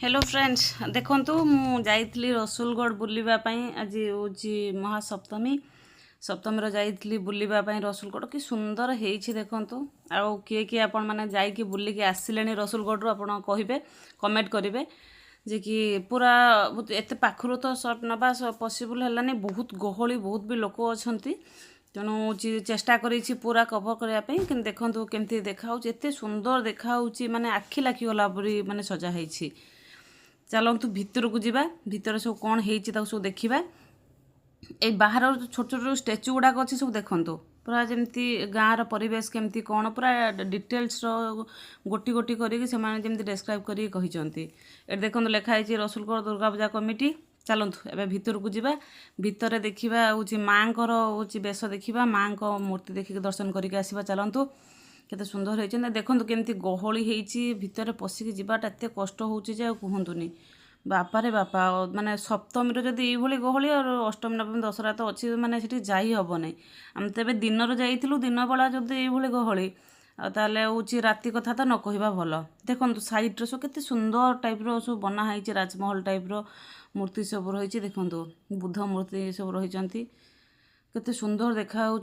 Hello friends देखंतु मु जाइतली रसुलगढ़ बुलिबा पई आज होची महासप्तमी सप्तमी जाइतली बुलिबा पई रसुलगढ़ कि सुंदर हेइछि देखंतु आ किए आपण माने जाई कि बुली के आसिलेनी रसुलगढ़ रो आपण कहिबे कमेंट करिवे जे कि पूरा एते पाखरु तो शॉट नबा पॉसिबल हलानी बहुत गहली बहुत भी लोक अछंती तेणु चेष्टा करी पूरा कवर करने कि देखो केमती देखा एत सुंदर देखा माने आखि लाखी गला माने सजा है। चलतु भितर को जावा भितर सब कौन हो सब देखा ये बाहर छोट छोट स्टैच्यू गुड़ाक अच्छे सब देखु पूरा जमती गाँव परिवेश केमती कौन पूरा डिटेल्स गोटी गोटी करके डेस्क्राइब कर देखो लिखाई रसुलगढ़ दुर्गा पूजा कमिटी। चलतु एबे भितर को जावा भितर देखा हूँ माँ हूँ बेश देखा माँ को मूर्ति देखिक दर्शन करके आसवा। चलतु केते सुंदर होती देखो केमती गहली होती भितर पशिकी जावाटा एत कष्ट होची कहतुनि बापा रे बापा माने सप्तमी जदि ये गहली और अष्टमी नवमी दशहरा तो अच्छी माने सेठी जाई हब नहीं आम तेरे दिन जाइलु दिन बेला जदि ये गहली ताले हूँ राति कथा तो न कहवा भल। देखो सैड्रे सब केते सुंदर टाइप सब बनाई राजमहल टाइप मूर्ति सब रही देखो बुद्ध मूर्ति सब रही केते सुंदर देखा।